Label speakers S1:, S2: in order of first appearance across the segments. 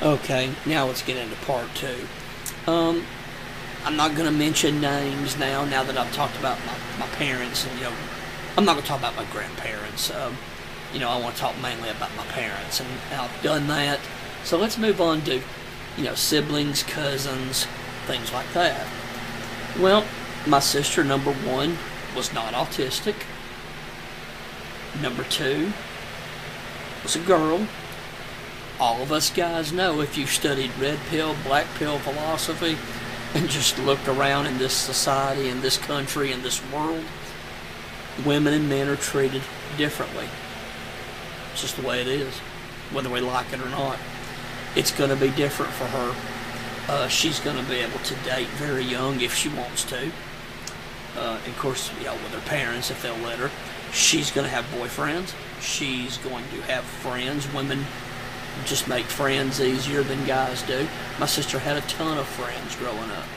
S1: Okay, now let's get into part two. Um, I'm not going to mention names now that I've talked about my parents, and I'm not going to talk about my grandparents. I want to talk mainly about my parents, and I've done that. So let's move on to, siblings, cousins, things like that. Well, my sister, number one, was not autistic. Number two was a girl. All of us guys know, if you studied red pill, black pill philosophy and just looked around in this society, in this country, in this world, women and men are treated differently. It's just the way it is, whether we like it or not. It's going to be different for her. She's going to be able to date very young if she wants to. Of course, with her parents, if they'll let her. She's going to have boyfriends. She's going to have friends. Women just make friends easier than guys do. My sister had a ton of friends growing up.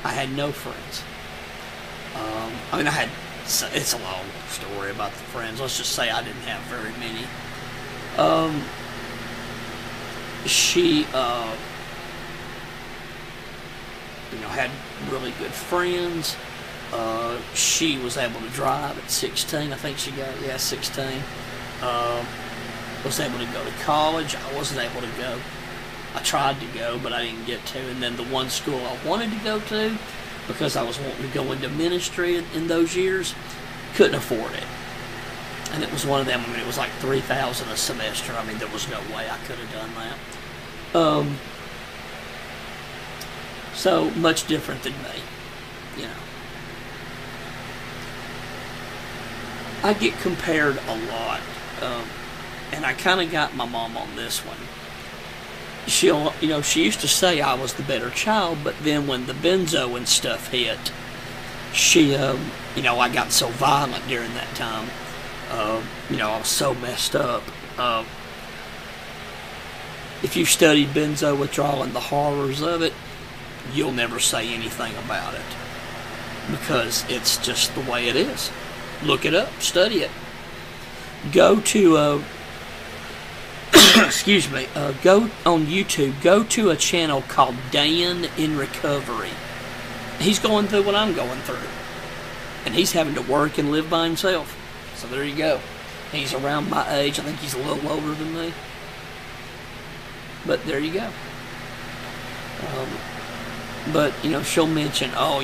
S1: I had no friends. It's a long story about the friends. Let's just say I didn't have very many. She had really good friends. She was able to drive at 16. I think she got, 16. Was able to go to college. I wasn't able to go. I tried to go, but I didn't get to. And then the one school I wanted to go to, because I was wanting to go into ministry in those years, couldn't afford it. And it was one of them. It was like $3,000 a semester. There was no way I could have done that. So much different than me, I get compared a lot, and I kind of got my mom on this one. She used to say I was the better child, but then when the benzo and stuff hit, I got so violent during that time. I was so messed up. If you studied benzo withdrawal and the horrors of it, you'll never say anything about it, because it's just the way it is. Look it up, study it. Go to go on YouTube. Go to a channel called Dan in Recovery. He's going through what I'm going through, and he's having to work and live by himself. So there you go. He's around my age. I think he's a little older than me, but there you go. But she'll mention, I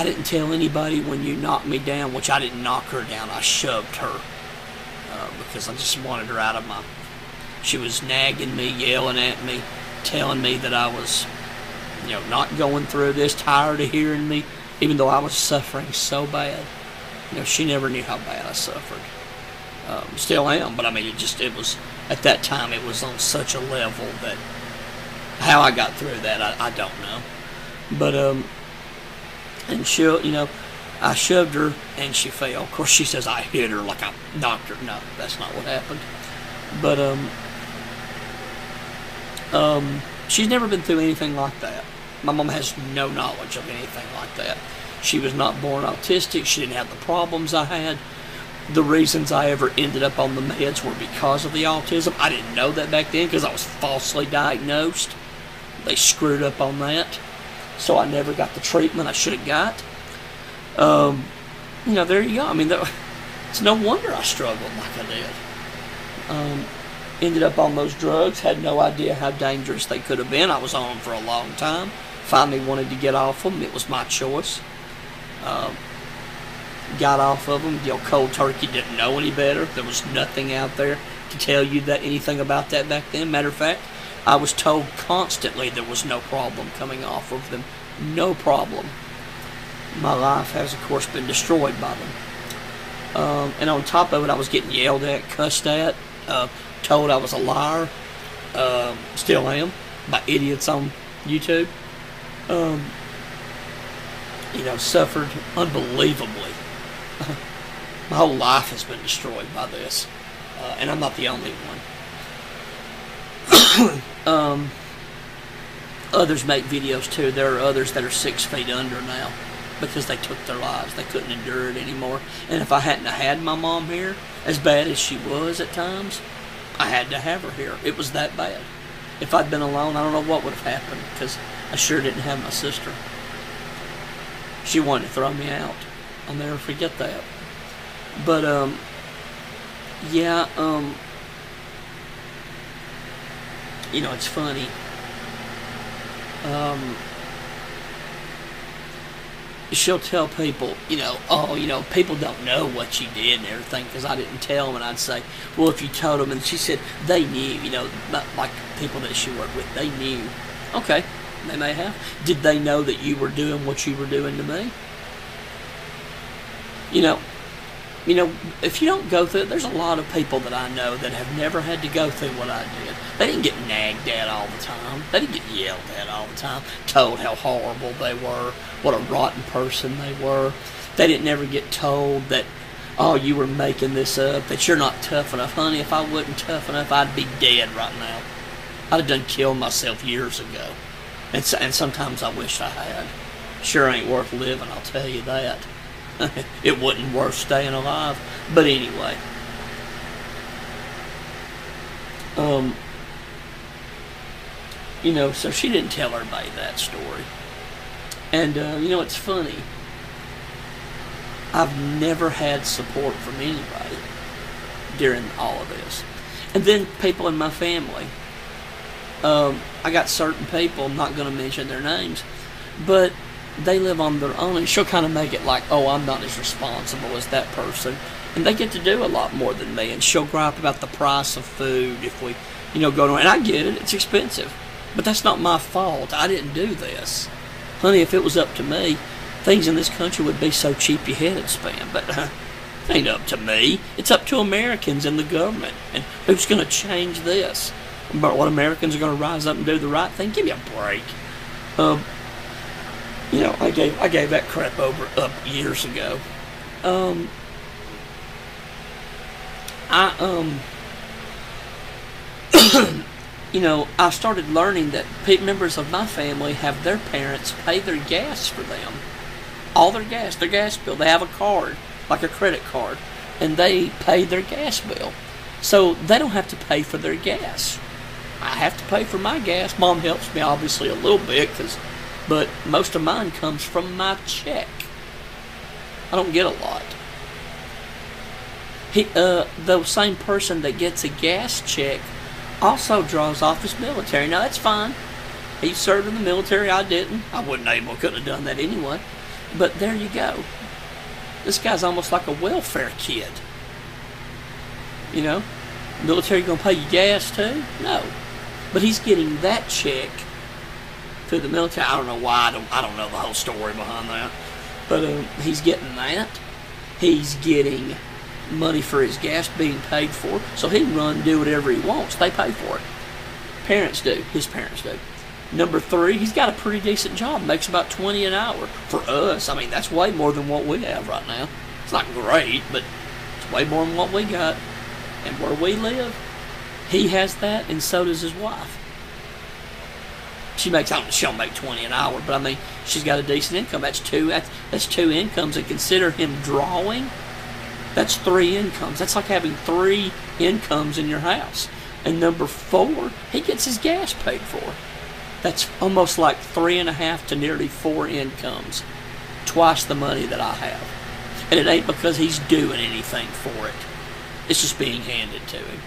S1: didn't tell anybody when you knocked me down, which I didn't knock her down. I shoved her because I just wanted her out of my... She was nagging me, yelling at me, telling me that I was, not going through this, tired of hearing me, even though I was suffering so bad. She never knew how bad I suffered. Still am, but it was, at that time, it was on such a level that how I got through that, I don't know. But, and she'll, I shoved her and she fell. Of course, she says I hit her like I knocked her. No, that's not what happened. But, she's never been through anything like that. My mom has no knowledge of anything like that. She was not born autistic. She didn't have the problems I had. The reasons I ever ended up on the meds were because of the autism. I didn't know that back then because I was falsely diagnosed. They screwed up on that. So I never got the treatment I should have got. There you go. It's no wonder I struggled like I did. Ended up on those drugs. Had no idea how dangerous they could have been. I was on them for a long time. Finally wanted to get off them. It was my choice. Got off of them. Cold turkey, didn't know any better. There was nothing out there to tell you that anything about that back then. Matter of fact, I was told constantly there was no problem coming off of them. No problem. My life has, of course, been destroyed by them. And on top of it, I was getting yelled at, cussed at, told I was a liar. Still am, by idiots on YouTube. Suffered unbelievably. My whole life has been destroyed by this. And I'm not the only one. Others make videos too. There are others that are 6 feet under now because they took their lives. They couldn't endure it anymore. And if I hadn't had my mom here, as bad as she was at times, I had to have her here. It was that bad. If I'd been alone, I don't know what would have happened, because I sure didn't have my sister. She wanted to throw me out. I'll never forget that. But, yeah, you know, it's funny. She'll tell people, you know, oh, you know, people don't know what you did and everything, because I didn't tell them. And I'd say, well, if you told them, and she said they knew, you know, like people that she worked with, they knew. Okay, they may have. Did they know that you were doing what you were doing to me? You know, if you don't go through it, there's a lot of people that I know that have never had to go through what I did. They didn't get nagged at all the time. They didn't get yelled at all the time, told how horrible they were, what a rotten person they were. They didn't ever get told that, oh, you were making this up, that you're not tough enough. Honey, if I wasn't tough enough, I'd be dead right now. I'd have done killed myself years ago. And sometimes I wish I had. Sure ain't worth living, I'll tell you that. It wasn't worth staying alive. But anyway. You know, so she didn't tell everybody that story. And, you know, it's funny. I've never had support from anybody during all of this. And then people in my family. I got certain people, I'm not going to mention their names, but they live on their own, and she'll kind of make it like, oh, I'm not as responsible as that person. And they get to do a lot more than me, and she'll gripe about the price of food if we, you know, go to, and I get it, it's expensive. But that's not my fault. I didn't do this. Honey, if it was up to me, things in this country would be so cheap your head would spin. But it ain't up to me. It's up to Americans and the government. And who's going to change this? But what, Americans are going to rise up and do the right thing? Give me a break. You know, I gave that crap up years ago. You know, I started learning that members of my family have their parents pay their gas for them. All their gas bill. They have a card, like a credit card, and they pay their gas bill. So they don't have to pay for their gas. I have to pay for my gas. Mom helps me obviously a little bit, but most of mine comes from my check. I don't get a lot. The same person that gets a gas check also draws off his military. Now that's fine. He served in the military. I didn't. I couldn't have done that anyway. But there you go. This guy's almost like a welfare kid. You know, military gonna pay you gas too? No, but he's getting that check through the military. I don't know why. I don't know the whole story behind that. But he's getting that. He's getting money for his gas being paid for, so he can run and do whatever he wants. They pay for it. Parents do. His parents do. Number 3, he's got a pretty decent job. Makes about $20 an hour. For us, I mean, that's way more than what we have right now. It's not great, but it's way more than what we got. And where we live, he has that, and so does his wife. She'll make $20 an hour, but I mean, she's got a decent income. That's two incomes, and consider him drawing. That's 3 incomes. That's like having 3 incomes in your house. And number 4, he gets his gas paid for. That's almost like 3.5 to nearly 4 incomes. Twice the money that I have. And it ain't because he's doing anything for it. It's just being handed to him.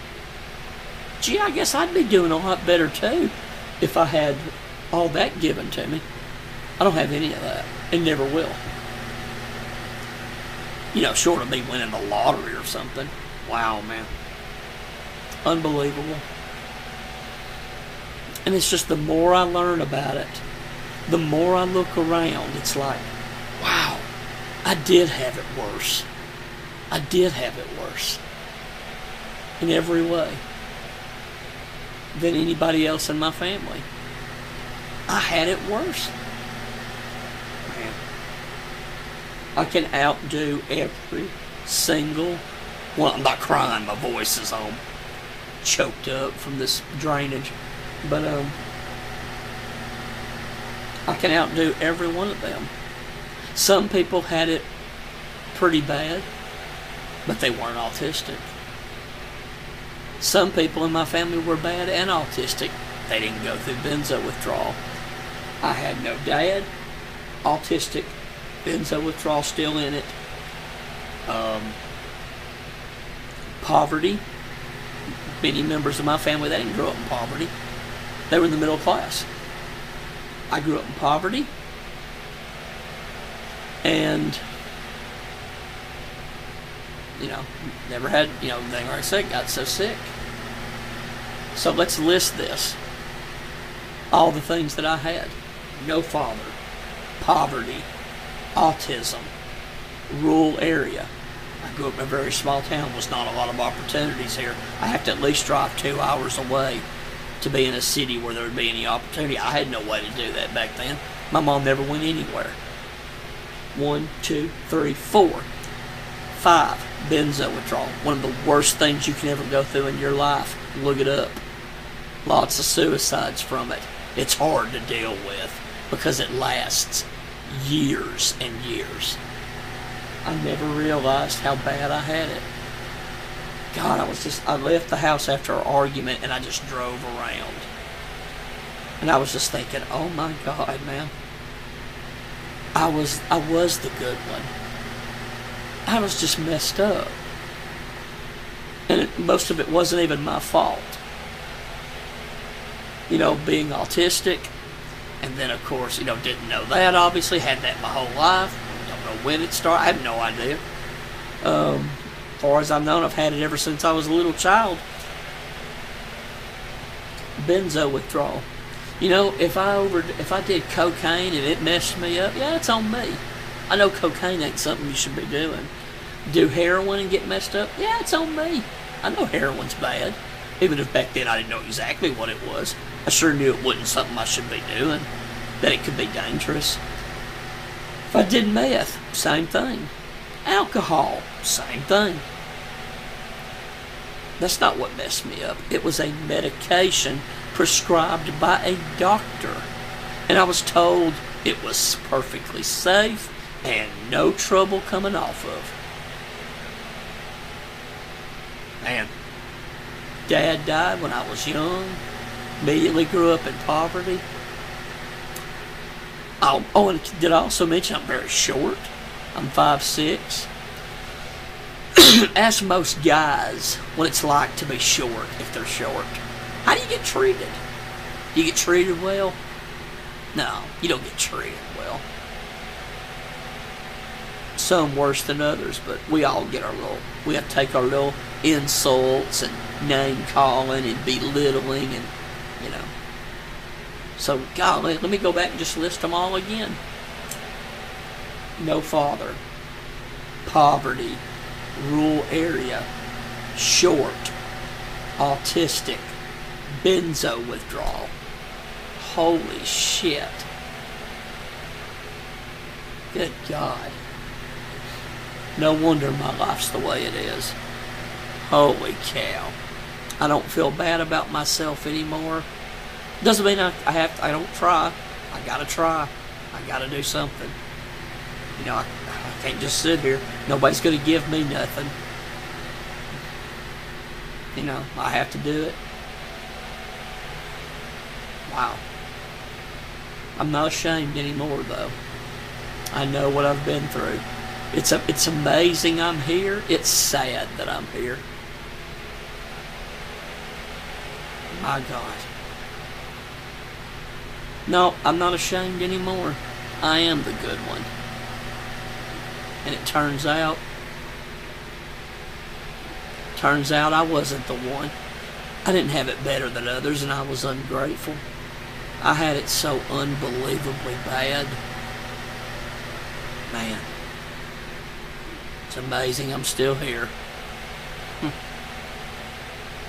S1: Gee, I guess I'd be doing a lot better too if I had all that given to me. I don't have any of that, and never will. You know, short of me winning the lottery or something. Wow, man. Unbelievable. And it's just the more I learn about it, the more I look around, it's like, wow, I did have it worse. I did have it worse. In every way. Than anybody else in my family. I had it worse. Man. I can outdo every single one. I'm not crying, my voice is all choked up from this drainage. But I can outdo every one of them. Some people had it pretty bad, but they weren't autistic. Some people in my family were bad and autistic, they didn't go through benzo withdrawal. I had no dad, autistic, benzo withdrawal still in it. Poverty. Many members of my family, they didn't grow up in poverty. They were in the middle class. I grew up in poverty. And, never had, like I said, got so sick. So let's list this. All the things that I had. No father. Poverty. Autism. Rural area. I grew up in a very small town. Was not a lot of opportunities here. I have to at least drive 2 hours away to be in a city where there would be any opportunity. I had no way to do that back then. My mom never went anywhere. 1, 2, 3, 4. 5. Benzo withdrawal. One of the worst things you can ever go through in your life. Look it up. Lots of suicides from it. It's hard to deal with because it lasts years and years. I never realized how bad I had it. God, I left the house after our argument and I just drove around. And I was just thinking, oh my God, man. I was the good one. I was just messed up. And most of it wasn't even my fault. Being autistic. And then, of course, didn't know that, obviously. Had that my whole life. Don't know when it started. I have no idea. As far as I've known, I've had it ever since I was a little child. Benzo withdrawal. If I did cocaine and it messed me up, yeah, it's on me. I know cocaine ain't something you should be doing. Do heroin and get messed up, yeah, it's on me. I know heroin's bad. Even if back then I didn't know exactly what it was. I sure knew it wasn't something I should be doing. That it could be dangerous. If I did meth, same thing. Alcohol, same thing. That's not what messed me up. It was a medication prescribed by a doctor. And I was told it was perfectly safe and no trouble coming off of. Man, Dad died when I was young. Immediately grew up in poverty. And did I also mention I'm very short? I'm 5'6". Ask most guys what it's like to be short if they're short. How do you get treated? Do you get treated well? No, you don't get treated well. Some worse than others, but we all get we have to take our little insults and name calling and belittling and, So, golly, let me go back and just list them all again. No father. Poverty. Rural area. Short. Autistic. Benzo withdrawal. Holy shit. Good God. No wonder my life's the way it is. Holy cow. I don't feel bad about myself anymore. Doesn't mean I don't try. I gotta try. I gotta do something. I can't just sit here. Nobody's gonna give me nothing. I have to do it. Wow. I'm not ashamed anymore, though. I know what I've been through. It's amazing I'm here. It's sad that I'm here. My God. No, I'm not ashamed anymore. I am the good one. And it turns out I wasn't the one. I didn't have it better than others, and I was ungrateful. I had it so unbelievably bad. Man. It's amazing I'm still here.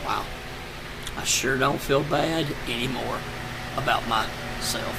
S1: Wow. I sure don't feel bad anymore about myself.